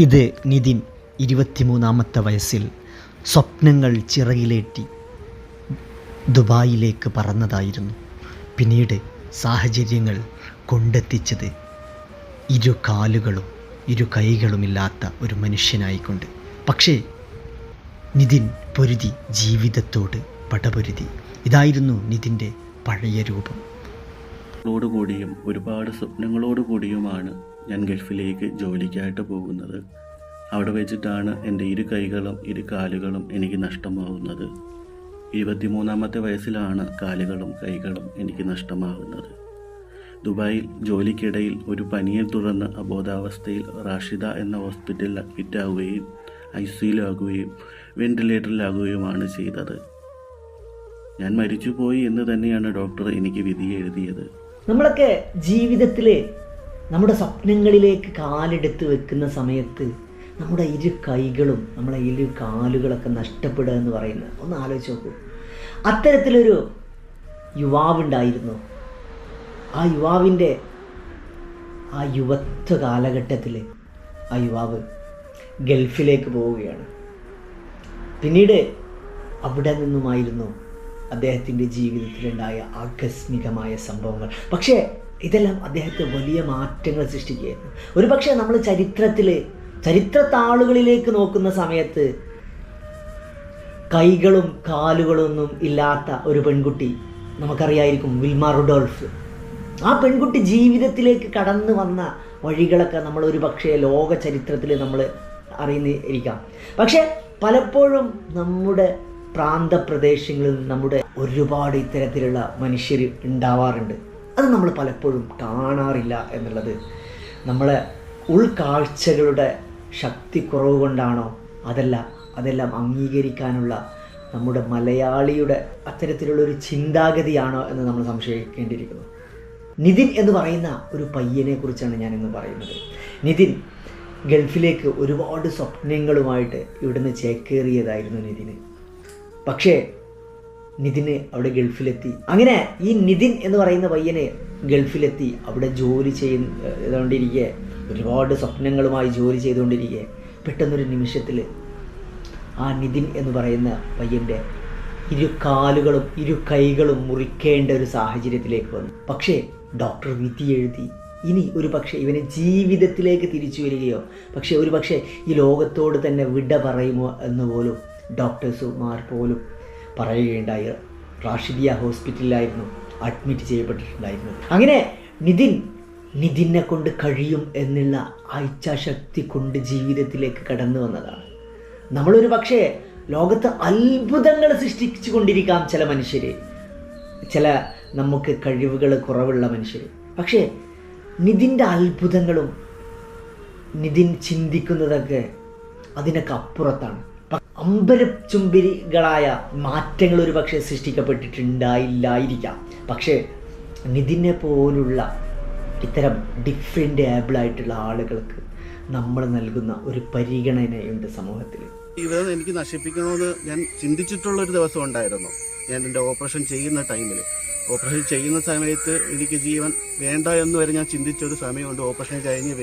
ഇത് നിതിൻ 23-ാമത്തെ വയസ്സിൽ സ്വപ്നങ്ങൾ ചിറകിലേറ്റി ദുബായിലേക്ക് പറന്നതായിരുന്നു. പിന്നീട് സാഹചര്യങ്ങൾ കൊണ്ടെത്തിച്ചത് ഇരു കാലുകളും ഇരു കൈകളുമില്ലാത്ത ഒരു മനുഷ്യനായിക്കൊണ്ട്. പക്ഷേ നിതിൻ പൊരുതി, ജീവിതത്തോട് പടപൊരുതി. ഇതായിരുന്നു നിതിൻ്റെ പഴയ രൂപം. കൂടിയും ഒരുപാട് സ്വപ്നങ്ങളോടുകൂടിയുമാണ് ഞാൻ ഗൾഫിലേക്ക് ജോലിക്കായിട്ട് പോകുന്നത്. അവിടെ വെച്ചിട്ടാണ് എൻ്റെ ഇരു കൈകളും ഇരു കാലുകളും എനിക്ക് നഷ്ടമാവുന്നത്. 23-ാമത്തെ വയസ്സിലാണ് കാലുകളും കൈകളും എനിക്ക് നഷ്ടമാകുന്നത്. ദുബായിൽ ജോലിക്കിടയിൽ ഒരു പനിയെ തുടർന്ന് അബോധാവസ്ഥയിൽ റാഷിദ എന്ന ഹോസ്പിറ്റലിൽ അഡ്മിറ്റാവുകയും ICUലാകുകയും വെന്റിലേറ്ററിലാകുകയുമാണ് ചെയ്തത്. ഞാൻ മരിച്ചുപോയി എന്ന് തന്നെയാണ് ഡോക്ടർ എനിക്ക് വിധി എഴുതിയത്. നമ്മളൊക്കെ ജീവിതത്തിൽ നമ്മുടെ സ്വപ്നങ്ങളിലേക്ക് കാലെടുത്ത് വെക്കുന്ന സമയത്ത് നമ്മുടെ ഇരു കൈകളും നമ്മളെ ഇരു കാലുകളൊക്കെ നഷ്ടപ്പെടുക എന്ന് പറയുന്നത് ഒന്ന് ആലോചിച്ച് നോക്കൂ. അത്തരത്തിലൊരു യുവാവുണ്ടായിരുന്നു. ആ യുവാവിൻ്റെ ആ യുവത്വ കാലഘട്ടത്തിൽ ആ യുവാവ് ഗൾഫിലേക്ക് പോവുകയാണ്. പിന്നീട് അവിടെ നിന്നുമായിരുന്നു അദ്ദേഹത്തിൻ്റെ ജീവിതത്തിലുണ്ടായ ആകസ്മികമായ സംഭവങ്ങൾ. പക്ഷേ ഇതെല്ലാം അദ്ദേഹത്തെ വലിയ മാറ്റങ്ങൾ സൃഷ്ടിക്കുകയായിരുന്നു. ഒരു പക്ഷേ നമ്മൾ ചരിത്രത്താളുകളിലേക്ക് നോക്കുന്ന സമയത്ത് കൈകളും കാലുകളൊന്നും ഇല്ലാത്ത ഒരു പെൺകുട്ടി നമുക്കറിയായിരിക്കും, വിൽമ റുഡോൾഫ്. ആ പെൺകുട്ടി ജീവിതത്തിലേക്ക് കടന്നു വന്ന വഴികളൊക്കെ നമ്മൾ ഒരു പക്ഷേ ലോക ചരിത്രത്തിൽ നമ്മൾ അറിയുന്നിരിക്കാം. പക്ഷേ പലപ്പോഴും നമ്മുടെ പ്രാന്തപ്രദേശങ്ങളിൽ നമ്മുടെ ഒരുപാട് ഇത്തരത്തിലുള്ള മനുഷ്യർ ഉണ്ടാവാറുണ്ട്. അത് നമ്മൾ പലപ്പോഴും കാണാറില്ല എന്നുള്ളത് നമ്മളെ ഉൾക്കാഴ്ചകളുടെ ശക്തി കുറവ് കൊണ്ടാണോ, അതെല്ലാം അംഗീകരിക്കാനുള്ള നമ്മുടെ മലയാളിയുടെ അത്തരത്തിലുള്ളൊരു ചിന്താഗതിയാണോ എന്ന് നമ്മൾ സംശയിക്കേണ്ടിയിരിക്കുന്നു. നിതിൻ എന്ന് പറയുന്ന ഒരു പയ്യനെ കുറിച്ചാണ് ഞാനിന്ന് പറയുന്നത്. നിതിൻ ഗൾഫിലേക്ക് ഒരുപാട് സ്വപ്നങ്ങളുമായിട്ട് ഇവിടുന്ന് ചേക്കേറിയതായിരുന്നു നിതിന്. പക്ഷേ നിതിന് അവിടെ ഗൾഫിലെത്തി. അങ്ങനെ ഈ നിതിൻ എന്ന് പറയുന്ന പയ്യന് ഗൾഫിലെത്തി അവിടെ ജോലി ചെയ്തുകൊണ്ടിരിക്കെ, ഒരുപാട് സ്വപ്നങ്ങളുമായി ജോലി ചെയ്തുകൊണ്ടിരിക്കെ, പെട്ടെന്നൊരു നിമിഷത്തിൽ ആ നിതിൻ എന്ന് പറയുന്ന പയ്യൻ്റെ ഇരു കാലുകളും ഇരു കൈകളും മുറിക്കേണ്ട ഒരു സാഹചര്യത്തിലേക്ക് വന്നു. പക്ഷേ ഡോക്ടർ വിധി എഴുതി, ഇനി ഒരു പക്ഷേ ഇവന് ജീവിതത്തിലേക്ക് തിരിച്ചു വരികയോ, പക്ഷേ ഒരു പക്ഷേ ഈ ലോകത്തോട് തന്നെ വിട പറയുമോ എന്ന് പോലും ഡോക്ടേഴ്സുമാർ പോലും പറയുകയുണ്ടായി. റാഷിദിയ ഹോസ്പിറ്റലിലായിരുന്നു അഡ്മിറ്റ് ചെയ്യപ്പെട്ടിട്ടുണ്ടായിരുന്നത്. അങ്ങനെ നിതിനെ കൊണ്ട് കഴിയും എന്നുള്ള ഇച്ഛാശക്തി കൊണ്ട് ജീവിതത്തിലേക്ക് കടന്നു വന്നതാണ്. നമ്മളൊരു പക്ഷേ ലോകത്ത് അത്ഭുതങ്ങൾ സൃഷ്ടിച്ചു കൊണ്ടിരിക്കാം ചില മനുഷ്യർ, ചില നമുക്ക് കഴിവുകൾ കുറവുള്ള മനുഷ്യർ. പക്ഷേ നിതിൻ്റെ അത്ഭുതങ്ങളും നിതിൻ ചിന്തിക്കുന്നതൊക്കെ അതിനൊക്കെ അപ്പുറത്താണ്. അമ്പരച്ചുംബികളായ മാറ്റങ്ങൾ ഒരു പക്ഷേ സൃഷ്ടിക്കപ്പെട്ടിട്ടുണ്ടായില്ലായിരിക്കാം. പക്ഷേ നിതിനെ പോലുള്ള ഇത്തരം ഡിഫറെൻ്റ് ആയിട്ടുള്ള ആളുകൾക്ക് നമ്മൾ നൽകുന്ന ഒരു പരിഗണനയുണ്ട് സമൂഹത്തിൽ. ജീവിതം എനിക്ക് നശിപ്പിക്കണമെന്ന് ഞാൻ ചിന്തിച്ചിട്ടുള്ളൊരു ദിവസം ഉണ്ടായിരുന്നു. ഞാൻ എൻ്റെ ഓപ്പറേഷൻ ചെയ്യുന്ന സമയത്ത് എനിക്ക് ജീവൻ വേണ്ട എന്ന് വരെ ഞാൻ ചിന്തിച്ചൊരു സമയമുണ്ട്. ഓപ്പറേഷൻ കഴിഞ്ഞ്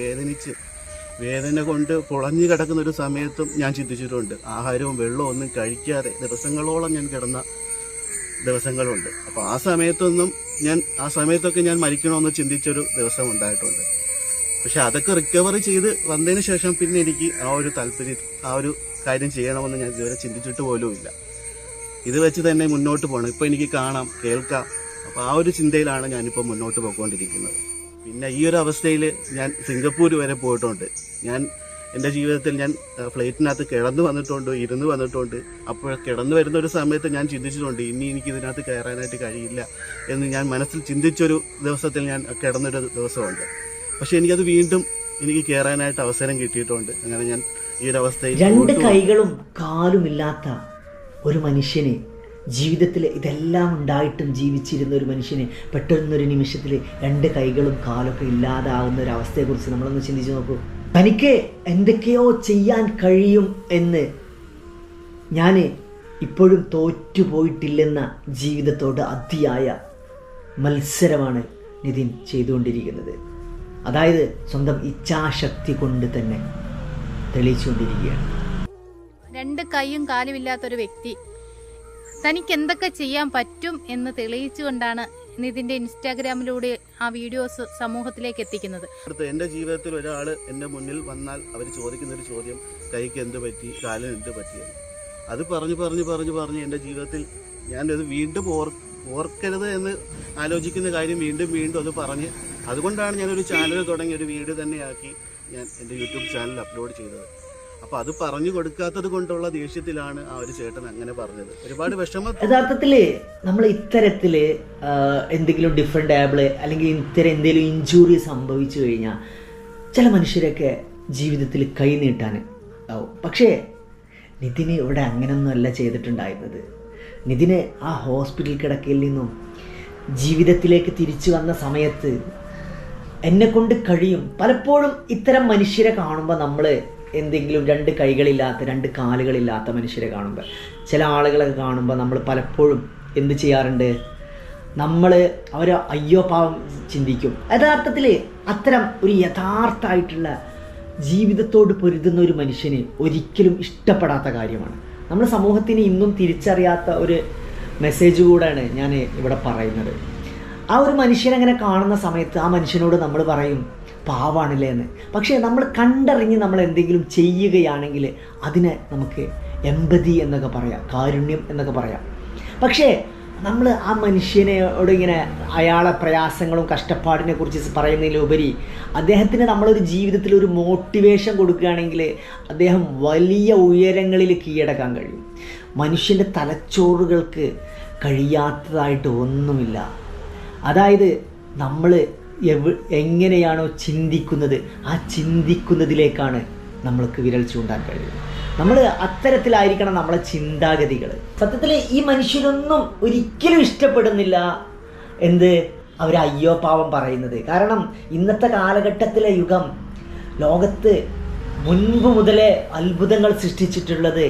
വേദന കൊണ്ട് പൊളഞ്ഞു കിടക്കുന്ന ഒരു സമയത്തും ഞാൻ ചിന്തിച്ചിട്ടുണ്ട്. ആഹാരവും വെള്ളവും ഒന്നും കഴിക്കാതെ ദിവസങ്ങളോളം ഞാൻ കിടന്ന ദിവസങ്ങളുണ്ട്. അപ്പോൾ ആ സമയത്തൊക്കെ ഞാൻ മരിക്കണമെന്ന് ചിന്തിച്ചൊരു ദിവസം ഉണ്ടായിട്ടുണ്ട്. പക്ഷെ അതൊക്കെ റിക്കവറി ചെയ്ത് വന്നതിന് ശേഷം പിന്നെ എനിക്ക് ആ ഒരു കാര്യം ചെയ്യണമെന്ന് ഞാൻ ഇതുവരെ ചിന്തിച്ചിട്ട് പോലുമില്ല. ഇത് വെച്ച് തന്നെ മുന്നോട്ട് പോകണം. ഇപ്പോൾ എനിക്ക് കാണാം, കേൾക്കാം. അപ്പോൾ ആ ഒരു ചിന്തയിലാണ് ഞാനിപ്പോൾ മുന്നോട്ട് പോയിക്കൊണ്ടിരിക്കുന്നത്. പിന്നെ ഈ ഒരു അവസ്ഥയിൽ ഞാൻ സിംഗപ്പൂർ വരെ പോയിട്ടുണ്ട്. ഞാൻ എൻ്റെ ജീവിതത്തിൽ ഞാൻ ഫ്ലൈറ്റിനകത്ത് കിടന്നു വന്നിട്ടുണ്ട്, ഇരുന്ന് വന്നിട്ടുണ്ട്. അപ്പോൾ കിടന്നു വരുന്ന ഒരു സമയത്ത് ഞാൻ ചിന്തിച്ചിട്ടുണ്ട്, ഇനി എനിക്ക് ഇതിനകത്ത് കയറാനായിട്ട് കഴിയില്ല എന്ന് ഞാൻ മനസ്സിൽ ചിന്തിച്ചൊരു ദിവസത്തിൽ ഞാൻ കിടന്നൊരു ദിവസമുണ്ട്. പക്ഷെ എനിക്കത് വീണ്ടും എനിക്ക് കയറാനായിട്ട് അവസരം കിട്ടിയിട്ടുണ്ട്. അങ്ങനെ ഞാൻ ഈ ഒരു അവസ്ഥയിൽ രണ്ട് കൈകളും കാലുമില്ലാത്ത ഒരു മനുഷ്യന്, ജീവിതത്തിൽ ഇതെല്ലാം ഉണ്ടായിട്ടും ജീവിച്ചിരുന്ന ഒരു മനുഷ്യന് പെട്ടെന്നൊരു നിമിഷത്തിൽ രണ്ട് കൈകളും കാലൊക്കെ ഇല്ലാതാകുന്ന ഒരു അവസ്ഥയെക്കുറിച്ച് നമ്മളൊന്ന് ചിന്തിച്ച് നോക്കൂ. തനിക്ക് എന്തൊക്കെയോ ചെയ്യാൻ കഴിയും എന്ന് ഞാൻ ഇപ്പോഴും തോറ്റുപോയിട്ടില്ലെന്ന ജീവിതത്തോട് അതിയായ മത്സരമാണ് നിതിൻ ചെയ്തുകൊണ്ടിരിക്കുന്നത്. അതായത് സ്വന്തം ഇച്ഛാശക്തി കൊണ്ട് തന്നെ തെളിയിച്ചുകൊണ്ടിരിക്കുകയാണ്. 2 കൈയും കാലും ഇല്ലാത്തൊരു വ്യക്തി തനിക്ക് എന്തൊക്കെ ചെയ്യാൻ പറ്റും എന്ന് തെളിയിച്ചുകൊണ്ടാണ് നിതിൻ്റെ ഇൻസ്റ്റാഗ്രാമിലൂടെ ആ വീഡിയോസ് സമൂഹത്തിലേക്ക് എത്തിക്കുന്നത്. എൻ്റെ ജീവിതത്തിൽ ഒരാൾ എൻ്റെ മുന്നിൽ വന്നാൽ അവർ ചോദിക്കുന്നൊരു ചോദ്യം, കൈക്ക് എന്ത് പറ്റി, കാലിന് എന്ത് പറ്റിയെന്ന്. അത് പറഞ്ഞ് എൻ്റെ ജീവിതത്തിൽ ഞാനത് വീണ്ടും ഓർക്കരുത് എന്ന് ആലോചിക്കുന്ന കാര്യം വീണ്ടും അത് പറഞ്ഞ്, അതുകൊണ്ടാണ് ഞാനൊരു ചാനൽ തുടങ്ങി ഒരു വീഡിയോ തന്നെയാക്കി ഞാൻ എൻ്റെ യൂട്യൂബ് ചാനൽ അപ്ലോഡ് ചെയ്തത്. അപ്പോൾ അത് പറഞ്ഞു കൊടുക്കാത്തത് കൊണ്ടുള്ള ദേഷ്യത്തിലാണ് ആ ഒരു ചേട്ടൻ അങ്ങനെ പറഞ്ഞത്. ഒരുപാട് വിഷമം. യഥാർത്ഥത്തിൽ നമ്മൾ ഇത്തരത്തിൽ എന്തെങ്കിലും ഡിഫറെൻ്റ് ആബിള് അല്ലെങ്കിൽ ഇത്തരം എന്തെങ്കിലും ഇഞ്ചുറി സംഭവിച്ചു കഴിഞ്ഞാൽ ചില മനുഷ്യരൊക്കെ ജീവിതത്തിൽ കൈ നീട്ടാൻ ആവും. പക്ഷേ നിതിന് ഇവിടെ അങ്ങനെയൊന്നുമല്ല ചെയ്തിട്ടുണ്ടായിരുന്നത്. നിതിന് ആ ഹോസ്പിറ്റൽ കിടക്കയിൽ നിന്നും ജീവിതത്തിലേക്ക് തിരിച്ചു വന്ന സമയത്ത് എന്നെക്കൊണ്ട് കഴിയും. പലപ്പോഴും ഇത്തരം മനുഷ്യരെ കാണുമ്പോൾ നമ്മൾ എന്തെങ്കിലും 2 കൈകളില്ലാത്ത 2 കാലുകളില്ലാത്ത മനുഷ്യരെ കാണുമ്പോൾ, ചില ആളുകളൊക്കെ കാണുമ്പോൾ നമ്മൾ പലപ്പോഴും എന്ത് ചെയ്യാറുണ്ട്, നമ്മൾ അവർ അയ്യോ പാവം ചിന്തിക്കും. യഥാർത്ഥത്തിൽ അത്തരം ഒരു യഥാർത്ഥമായിട്ടുള്ള ജീവിതത്തോട് പൊരുതുന്ന ഒരു മനുഷ്യന് ഒരിക്കലും ഇഷ്ടപ്പെടാത്ത കാര്യമാണ്. നമ്മൾ സമൂഹത്തിന് ഇന്നും തിരിച്ചറിയാത്ത ഒരു മെസ്സേജ് കൂടെയാണ് ഞാൻ ഇവിടെ പറയുന്നത്. ആ ഒരു മനുഷ്യനങ്ങനെ കാണുന്ന സമയത്ത് ആ മനുഷ്യനോട് നമ്മൾ പറയും പാവാണല്ലേ എന്ന്. പക്ഷേ നമ്മൾ കണ്ടറിഞ്ഞ് നമ്മൾ എന്തെങ്കിലും ചെയ്യുകയാണെങ്കിൽ അതിനെ നമുക്ക് എമ്പതി എന്നൊക്കെ പറയാം, കാരുണ്യം എന്നൊക്കെ പറയാം. പക്ഷേ നമ്മൾ ആ മനുഷ്യനോട് ഇങ്ങനെ അയാളെ പ്രയാസങ്ങളും കഷ്ടപ്പാടിനെ കുറിച്ച് പറയുന്നതിലുപരി അദ്ദേഹത്തിന് നമ്മളൊരു ജീവിതത്തിൽ ഒരു മോട്ടിവേഷൻ കൊടുക്കുകയാണെങ്കിൽ അദ്ദേഹം വലിയ ഉയരങ്ങളിൽ കീഴടക്കാൻ കഴിയും. മനുഷ്യൻ്റെ തലച്ചോറുകൾക്ക് കഴിയാത്തതായിട്ട് ഒന്നുമില്ല. അതായത് നമ്മൾ എങ്ങനെയാണോ ചിന്തിക്കുന്നത് ആ ചിന്തിക്കുന്നതിലേക്കാണ് നമ്മൾക്ക് വിരൽ ചൂണ്ടാൻ കഴിയുന്നത്. നമ്മൾ അത്തരത്തിലായിരിക്കണം നമ്മളെ ചിന്താഗതികൾ. സത്യത്തിൽ ഈ മനുഷ്യരൊന്നും ഒരിക്കലും ഇഷ്ടപ്പെടുന്നില്ല എന്ത് അവർ അയ്യോ പാവം പറയുന്നത്. കാരണം ഇന്നത്തെ കാലഘട്ടത്തിലെ യുഗം ലോകത്ത് മുൻപ് മുതലേ അത്ഭുതങ്ങൾ സൃഷ്ടിച്ചിട്ടുള്ളത്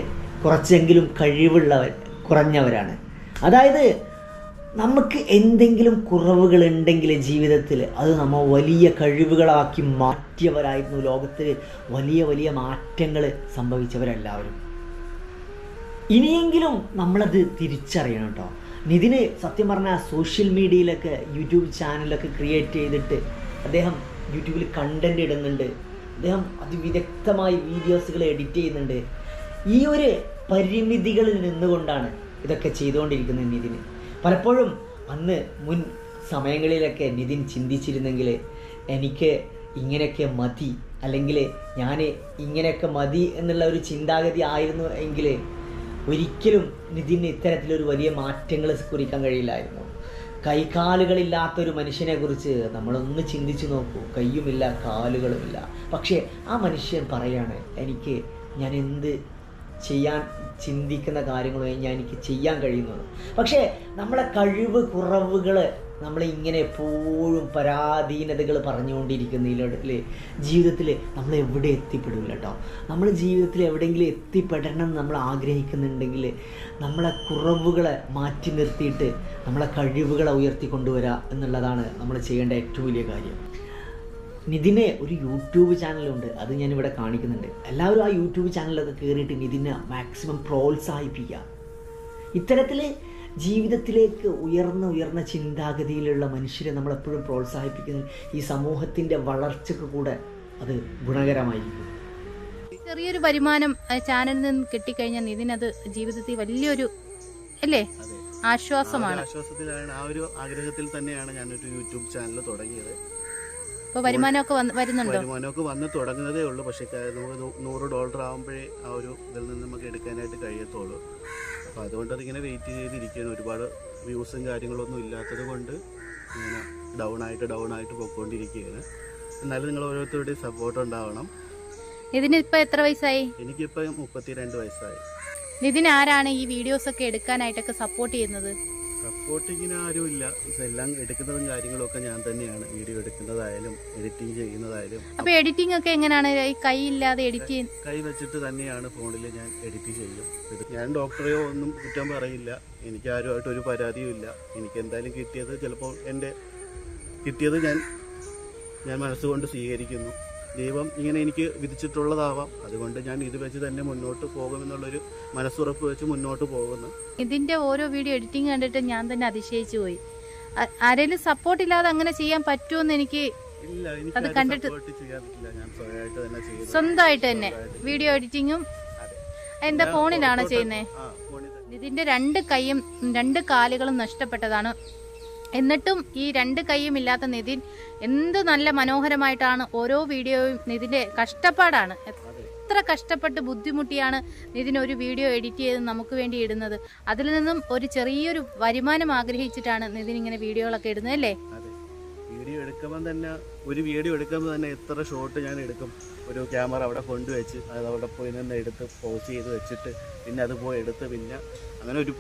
കുറച്ചെങ്കിലും കുറഞ്ഞവരാണ്. അതായത് നമുക്ക് എന്തെങ്കിലും കുറവുകളുണ്ടെങ്കിൽ ജീവിതത്തിൽ അത് നമ്മൾ വലിയ കഴിവുകളാക്കി മാറ്റിയവരായിരുന്നു. ലോകത്തിൽ വലിയ മാറ്റങ്ങൾ സംഭവിച്ചവരെല്ലാവരും. ഇനിയെങ്കിലും നമ്മളത് തിരിച്ചറിയണം കേട്ടോ. നിതിന് സത്യം പറഞ്ഞാൽ സോഷ്യൽ മീഡിയയിലൊക്കെ യൂട്യൂബ് ചാനലൊക്കെ ക്രിയേറ്റ് ചെയ്തിട്ട് അദ്ദേഹം യൂട്യൂബിൽ കണ്ടൻറ് ഇടുന്നുണ്ട്. അദ്ദേഹം അതിവിദഗ്ധമായി വീഡിയോസുകൾ എഡിറ്റ് ചെയ്യുന്നുണ്ട്. ഈ ഒരു പരിമിതികളിൽ നിന്നുകൊണ്ടാണ് ഇതൊക്കെ ചെയ്തുകൊണ്ടിരിക്കുന്നത് നിതിന്. പലപ്പോഴും അന്ന് മുൻ സമയങ്ങളിലൊക്കെ നിതിൻ ചിന്തിച്ചിരുന്നെങ്കിൽ എനിക്ക് ഇങ്ങനെയൊക്കെ മതി, അല്ലെങ്കിൽ ഞാൻ ഇങ്ങനെയൊക്കെ മതി എന്നുള്ള ഒരു ചിന്താഗതി ആയിരുന്നു എങ്കിൽ ഒരിക്കലും നിതിന് ഇത്തരത്തിലൊരു വലിയ മാറ്റങ്ങൾ കുറിക്കാൻ കഴിയില്ലായിരുന്നു. കൈകാലുകളില്ലാത്തൊരു മനുഷ്യനെ കുറിച്ച് നമ്മളൊന്ന് ചിന്തിച്ചു നോക്കൂ. കയ്യുമില്ല, കാലുകളുമില്ല. പക്ഷേ ആ മനുഷ്യൻ പറയാണ് ഞാൻ എന്ത് ചെയ്യാൻ ചിന്തിക്കുന്ന കാര്യങ്ങളും എനിക്ക് ചെയ്യാൻ കഴിയുന്നത്. പക്ഷേ നമ്മളെ കഴിവ് കുറവുകൾ നമ്മളിങ്ങനെ എപ്പോഴും പരാധീനതകൾ പറഞ്ഞുകൊണ്ടിരിക്കുന്നതിൽ ജീവിതത്തിൽ നമ്മൾ എവിടെ എത്തിപ്പെടില്ല കേട്ടോ. നമ്മൾ ജീവിതത്തിൽ എവിടെയെങ്കിലും എത്തിപ്പെടണം എന്ന് നമ്മൾ ആഗ്രഹിക്കുന്നുണ്ടെങ്കിൽ നമ്മളെ കുറവുകളെ മാറ്റി നിർത്തിയിട്ട് നമ്മളെ കഴിവുകളെ ഉയർത്തിക്കൊണ്ടുവരിക എന്നുള്ളതാണ് നമ്മൾ ചെയ്യേണ്ട ഏറ്റവും വലിയ കാര്യം. നിതിന് ഒരു യൂട്യൂബ് ചാനലുണ്ട്, അത് ഞാനിവിടെ കാണിക്കുന്നുണ്ട്. എല്ലാവരും ആ യൂട്യൂബ് ചാനലൊക്കെ കയറിയിട്ട് നിതിനെ മാക്സിമം പ്രോത്സാഹിപ്പിക്കുക. ഇത്തരത്തിൽ ജീവിതത്തിലേക്ക് ഉയർന്ന ചിന്താഗതിയിലുള്ള മനുഷ്യരെ നമ്മളെപ്പോഴും പ്രോത്സാഹിപ്പിക്കുന്നത് ഈ സമൂഹത്തിൻ്റെ വളർച്ചയ്ക്ക് കൂടെ അത് ഗുണകരമായിരിക്കും. ചെറിയൊരു വരുമാനം ചാനലിൽ നിന്ന് കിട്ടിക്കഴിഞ്ഞാൽ നിതിനത് ജീവിതത്തിൽ വലിയൊരു ആശ്വാസമാണ്. ആശ്വാസത്തിലാണ്. ആ ഒരു ആഗ്രഹത്തിൽ തന്നെയാണ് ഞാനൊരു യൂട്യൂബ് ചാനൽ തുടങ്ങിയത്. ഇപ്പോൾ വരുമാനമൊക്കെ വരുന്നുണ്ടോ? വരുമാനമൊക്കെ വന്ന് തുടങ്ങുന്നതേ ഉള്ളൂ. പക്ഷേ നമുക്ക് $100 ആകുമ്പോഴേ ആ ഒരു ഇതിൽ നിന്ന് നമുക്ക് എടുക്കാനായിട്ട് കഴിയത്തുള്ളൂ. അപ്പോൾ അതുകൊണ്ട് അതിങ്ങനെ വെയിറ്റ് ചെയ്തിരിക്കുകയാണ്. ഒരുപാട് വ്യൂസും കാര്യങ്ങളൊന്നും ഇല്ലാത്തത് കൊണ്ട് ഇങ്ങനെ ഡൗൺ ആയിട്ട് പോയിക്കൊണ്ടിരിക്കുകയാണ്. എന്നാലും നിങ്ങൾ ഓരോരുത്തരുടെയും സപ്പോർട്ട് ഉണ്ടാവണം. ഇതിനിപ്പോൾ എത്ര വയസ്സായി? എനിക്കിപ്പോൾ 32 വയസ്സായി. നിതിൻ ആരാണ് ഈ വീഡിയോസൊക്കെ എടുക്കാനായിട്ടൊക്കെ സപ്പോർട്ട് ചെയ്യുന്നത്? സപ്പോർട്ടിങ്ങിന് ആരുമില്ല. ഇതെല്ലാം എടുക്കുന്നതും കാര്യങ്ങളൊക്കെ ഞാൻ തന്നെയാണ്. വീഡിയോ എടുക്കുന്നതായാലും എഡിറ്റിംഗ് ചെയ്യുന്നതായാലും. അപ്പോൾ എഡിറ്റിംഗ് ഒക്കെ എങ്ങനെയാണ്? ഈ കൈ ഇല്ലാതെ എഡിറ്റ് ചെയ്യുന്നത്? കൈ വെച്ചിട്ട് തന്നെയാണ് ഫോണിൽ ഞാൻ എഡിറ്റ് ചെയ്യും. ഞാൻ ഡോക്ടറെയോ ഒന്നും കുറ്റം പറയില്ല. എനിക്ക് ആരുമായിട്ട് ഒരു പരാതിയും ഇല്ല. എനിക്ക് എന്തായാലും കിട്ടിയത് ചിലപ്പോൾ എൻ്റെ കിട്ടിയത് ഞാൻ മനസ്സുകൊണ്ട് സ്വീകരിക്കുന്നു. ദൈവം ഇങ്ങനെ എനിക്ക് വിധിച്ചിട്ടുള്ളതാവാം. അതുകൊണ്ട് ഞാൻ ഇത് വെച്ച് തന്നെ മുന്നോട്ട് പോകുമെന്നുള്ളൊരു മനസ്സുറപ്പ് വെച്ച് മുന്നോട്ട് പോകുന്നു. ഇതിന്റെ ഓരോ വീഡിയോ എഡിറ്റിംഗ് കണ്ടിട്ട് ഞാൻ തന്നെ അതിശയിച്ചു പോയി. ആരെങ്കിലും സപ്പോർട്ട് ഇല്ലാതെ അങ്ങനെ ചെയ്യാൻ പറ്റുമെന്ന് എനിക്ക് ഇല്ല, അത് എനിക്ക് കണ്ടിട്ട് സപ്പോർട്ട് ചെയ്യാൻ പറ്റില്ല. ഞാൻ സ്വയമായിട്ട് തന്നെ ചെയ്യുന്നു. സ്വന്തമായിട്ട് തന്നെ വീഡിയോ എഡിറ്റിങ്ങും എന്താ ഫോണിലാണോ ചെയ്യുന്നത്? ഫോണിൽ തന്നെ. ഇതിന്റെ 2 കൈയും 2 കാലുകളും നഷ്ടപ്പെട്ടതാണ്. എന്നിട്ടും ഈ 2 കൈയും ഇല്ലാത്ത നിതിൻ എന്ത് നല്ല മനോഹരമായിട്ടാണ് ഓരോ വീഡിയോയും. നിതിന്റെ കഷ്ടപ്പാടാണ്. എത്ര കഷ്ടപ്പെട്ട് ബുദ്ധിമുട്ടിയാണ് നിതിൻ ഒരു വീഡിയോ എഡിറ്റ് ചെയ്ത് നമുക്ക് വേണ്ടി ഇടുന്നത്. അതിൽ നിന്നും ഒരു ചെറിയൊരു വരുമാനം ആഗ്രഹിച്ചിട്ടാണ് നിതിൻ ഇങ്ങനെ വീഡിയോകളൊക്കെ ഇടുന്നത് അല്ലേ? അതെ, വീഡിയോ എടുക്കുമ്പോൾ തന്നെ എത്ര ഷോട്ട് ഞാൻ എടുക്കും. ഒരു ക്യാമറ അവിടെ കൊണ്ടുവച്ച് അത് അവിടെ പോയി നിന്ന് എടുത്ത് പോസ് ചെയ്ത് വെച്ചിട്ട് പിന്നെ അത് പോയി എടുത്ത് പിന്നെ അങ്ങനെ ഒരു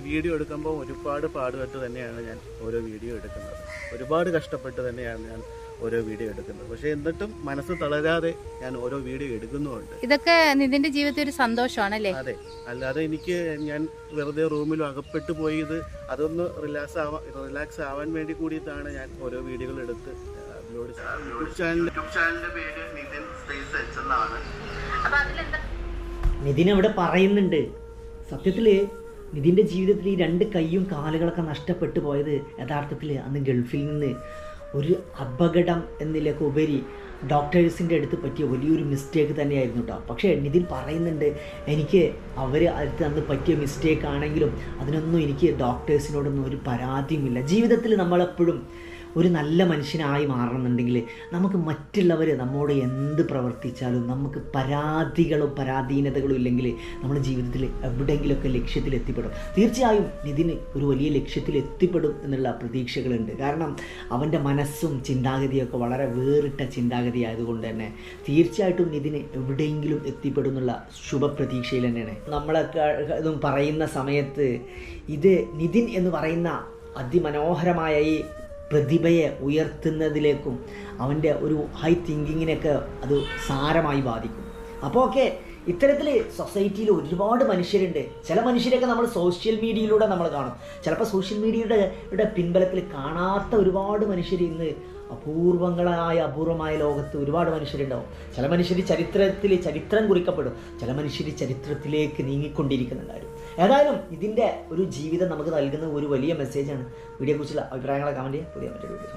വീഡിയോ എടുക്കുമ്പോൾ ഒരുപാട് പാടുപെട്ട് തന്നെയാണ് ഞാൻ ഓരോ വീഡിയോ എടുക്കുന്നത്. ഒരുപാട് കഷ്ടപ്പെട്ട് തന്നെയാണ് ഞാൻ ഓരോ വീഡിയോ എടുക്കുന്നത്. പക്ഷേ എന്നിട്ടും മനസ്സ് തളരാതെ ഞാൻ ഓരോ വീഡിയോ എടുക്കുന്നുമുണ്ട്. ഇതൊക്കെ നിതിന്റെ ജീവിതത്തിൽ ഒരു സന്തോഷമാണല്ലേ? അതെ, അല്ലാതെ എനിക്ക് ഞാൻ വെറുതെ റൂമിൽ അകപ്പെട്ടു പോയത് അതൊന്ന് റിലാക്സ് ആവാൻ വേണ്ടി കൂടിയിട്ടാണ് ഞാൻ ഓരോ വീഡിയോകൾ എടുത്ത് അപ്ലോഡ് ചെയ്യുന്നത്. യൂട്യൂബ് ചാനലിന്റെ പേര് നിതിൻ സ്പേസ് എച്ച് എന്നാണ്. നിതിൻ അവിടെ പറയുന്നുണ്ട്, സത്യത്തിൽ നിതിൻ്റെ ജീവിതത്തിൽ ഈ 2 കൈയും കാലുകളൊക്കെ നഷ്ടപ്പെട്ടു പോയത് യഥാർത്ഥത്തിൽ അന്ന് ഗൾഫിൽ നിന്ന് ഒരു അപകടം എന്നതിലേക്ക് ഉപരി ഡോക്ടേഴ്സിൻ്റെ അടുത്ത് പറ്റിയ വലിയൊരു മിസ്റ്റേക്ക് തന്നെയായിരുന്നു കേട്ടോ. പക്ഷേ നിതിൻ പറയുന്നുണ്ട്, എനിക്ക് അവർ അടുത്ത് അന്ന് പറ്റിയ മിസ്റ്റേക്ക് ആണെങ്കിലും അതിനൊന്നും എനിക്ക് ഡോക്ടേഴ്സിനോടൊന്നും ഒരു പരാതിയുമില്ല. ജീവിതത്തിൽ നമ്മളെപ്പോഴും ഒരു നല്ല മനുഷ്യനായി മാറണമെന്നുണ്ടെങ്കിൽ നമുക്ക് മറ്റുള്ളവർ നമ്മോട് എന്ത് പ്രവർത്തിച്ചാലും നമുക്ക് പരാധീനതകളും ഇല്ലെങ്കിൽ നമ്മുടെ ജീവിതത്തിൽ എവിടെയെങ്കിലുമൊക്കെ ലക്ഷ്യത്തിൽ എത്തിപ്പെടും. തീർച്ചയായും നിതിന് ഒരു വലിയ ലക്ഷ്യത്തിൽ എത്തിപ്പെടും എന്നുള്ള പ്രതീക്ഷകളുണ്ട്. കാരണം അവൻ്റെ മനസ്സും ചിന്താഗതിയൊക്കെ വളരെ വേറിട്ട ചിന്താഗതി ആയതുകൊണ്ട് തന്നെ തീർച്ചയായിട്ടും നിതിന് എവിടെയെങ്കിലും എത്തിപ്പെടും എന്നുള്ള ശുഭപ്രതീക്ഷയിൽ തന്നെയാണ് നമ്മളൊക്കെ ഇതും പറയുന്ന സമയത്ത്. ഇത് നിതിൻ എന്ന് പറയുന്ന അതിമനോഹരമായ ഈ പ്രതിഭയെ ഉയർത്തുന്നതിലേക്കും അവൻ്റെ ഒരു ഹൈ തിങ്കിങ്ങിനൊക്കെ അത് സാരമായി ബാധിക്കും. അപ്പോൾ ഓക്കെ, ഇത്തരത്തിൽ സൊസൈറ്റിയിൽ ഒരുപാട് മനുഷ്യരുണ്ട്. ചില മനുഷ്യരൊക്കെ നമ്മൾ സോഷ്യൽ മീഡിയയിലൂടെ നമ്മൾ കാണും. ചിലപ്പോൾ സോഷ്യൽ മീഡിയയുടെ പിൻബലത്തിൽ കാണാത്ത ഒരുപാട് മനുഷ്യർ ഇന്ന് അപൂർവമായ ലോകത്ത് ഒരുപാട് മനുഷ്യരുണ്ടാവും. ചില മനുഷ്യർ ചരിത്രം കുറിക്കപ്പെടും, ചില മനുഷ്യർ ചരിത്രത്തിലേക്ക് നീങ്ങിക്കൊണ്ടിരിക്കുന്നുണ്ടായിരുന്നു. ഏതായാലും ഇതിൻ്റെ ഒരു ജീവിതം നമുക്ക് നൽകുന്ന ഒരു വലിയ മെസ്സേജാണ്. വീഡിയോയെക്കുറിച്ചുള്ള അഭിപ്രായങ്ങളെ കമൻറ്റ് ചെയ്യുക. പുതിയ മറ്റൊരു വീഡിയോ